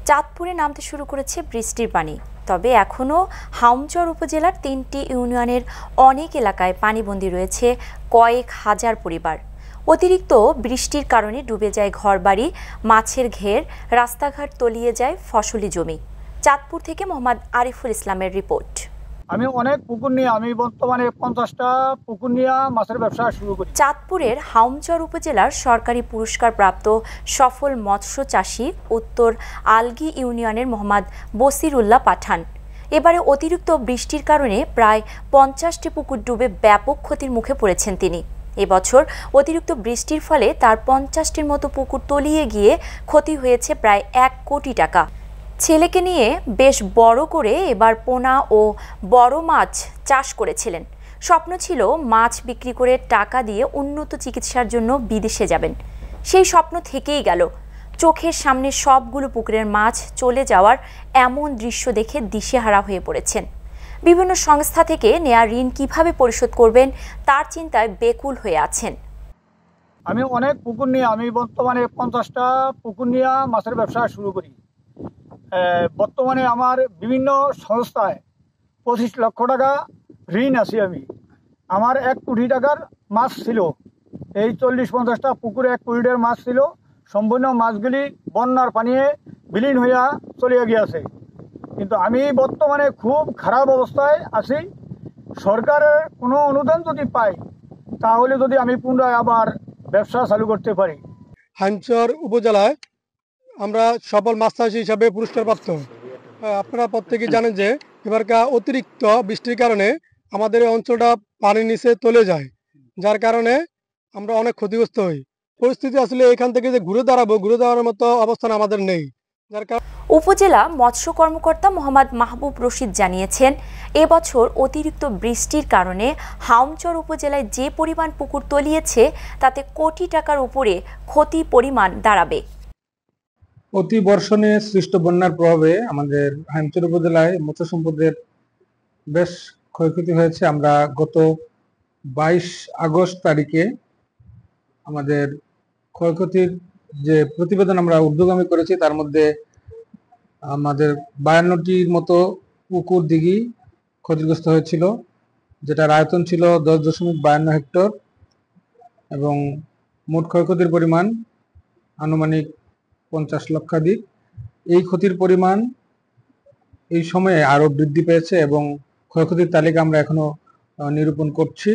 চাঁদপুরে নামতে শুরু করেছে বৃষ্টির পানি। তবে এখনও হাউমচর উপজেলার ৩টি ইউনিয়নের অনেক এলাকায় পানিবন্দী রয়েছে কয়েক হাজার পরিবার। অতিরিক্ত বৃষ্টির কারণে ডুবে যায় ঘরবাড়ি, মাছের ঘের, রাস্তাঘাট তলিয়ে যায় ফসলি জমি। চাঁদপুর থেকে মোহাম্মদ আরিফুল ইসলামের রিপোর্ট। আমি অনেক পুকুর নিয়ে বর্তমানে 50টা পুকুর নিয়ে মাছের ব্যবসা শুরু করি। চাঁদপুরের হাউমচর উপজেলার সরকারি পুরস্কারপ্রাপ্ত সফল মৎস্য চাষী উত্তর আলগি ইউনিয়নের মোহাম্মদ বসিরুল্লাহ পাঠান এবারে অতিরিক্ত বৃষ্টির কারণে প্রায় 50টি পুকুর ডুবে ব্যাপক ক্ষতির মুখে পড়েছেন তিনি। এবছর অতিরিক্ত বৃষ্টির ফলে তার 50টির মতো পুকুর তলিয়ে গিয়ে ক্ষতি হয়েছে প্রায় 1 কোটি টাকা। ছেলেকে নিয়ে বেশ বড় করে এবার পোনা ও বড় মাছ চাষ করেছিলেন। স্বপ্ন ছিল মাছ বিক্রি করে টাকা দিয়ে উন্নত চিকিৎসার জন্য বিদেশে যাবেন। সেই স্বপ্ন থেকেই গেল। চোখের সামনে সবগুলো পুকুরের মাছ চলে যাওয়ার এমন দৃশ্য দেখে দিশেহারা হয়ে পড়েছেন। বিভিন্ন সংস্থা থেকে নেয়া ঋণ কিভাবে পরিশোধ করবেন তার চিন্তায় বেকুল হয়ে আছেন। আমি অনেক পুকুর নিয়ে বর্তমানে 50টা পুকুর নিয়ে মাছের ব্যবসা শুরু করি। বর্তমানে আমার বিভিন্ন সংস্থায় 25 লক্ষ টাকা ঋণ আছে। আমার 1 কোটি টাকার মাছ ছিল। এই 40-50টা পুকুরে 1 কোটি টাকার মাছ ছিল। সম্পূর্ণ মাছগুলি বন্যার পানিয়ে বিলীন হইয়া চলে গিয়েছে। কিন্তু আমি বর্তমানে খুব খারাপ অবস্থায় আছি। সরকারের কোনো অনুদান যদি পাই তাহলে যদি আমি পুনরায় আবার ব্যবসা চালু করতে পারি। হাউমচর উপজেলায় আমরা সফল মাছ চাষী হিসাবে পুরস্কারপ্রাপ্ত। আপনারা প্রত্যেকেই জানেন যে এবারকার অতিরিক্ত বৃষ্টির কারণে আমাদের এই অঞ্চলটা পানির নিচে চলে যায়, যার কারণে আমরা অনেক ক্ষতিগ্রস্ত হই। পরিস্থিতি আসলে এখান থেকে যে ঘুরে দাঁড়ানোর মতো অবস্থান আমাদের নেই। উপজেলা মৎস্য কর্মকর্তা মোহাম্মদ মাহবুব রশিদ জানিয়েছেন, এবছর অতিরিক্ত বৃষ্টির কারণে হাউমচর উপজেলায় যে পরিমাণ পুকুর তলিয়েছে তাতে কোটি টাকার উপরে ক্ষতি পরিমাণ দাঁড়াবে। অতি বর্ষণে সৃষ্ট বন্যার প্রভাবে আমাদের হাউমচর উপজেলায় মৎস্য সম্পদের বেশ ক্ষয়ক্ষতি হয়েছে। আমরা গত 22 আগস্ট তারিখে আমাদের ক্ষয়ক্ষতির যে প্রতিবেদন আমরা ঊর্ধ্বগামী করেছি তার মধ্যে আমাদের 52টির মতো পুকুর দিঘি ক্ষতিগ্রস্ত হয়েছিল, যেটার আয়তন ছিল 10.52 হেক্টর এবং মোট ক্ষয়ক্ষতির পরিমাণ আনুমানিক 50 লক্ষাধিক। এই ক্ষতির পরিমাণ এই সময়ে আরো বৃদ্ধি পেয়েছে এবং ক্ষয়ক্ষতির তালিকা আমরা এখনো নিরূপণ করছি।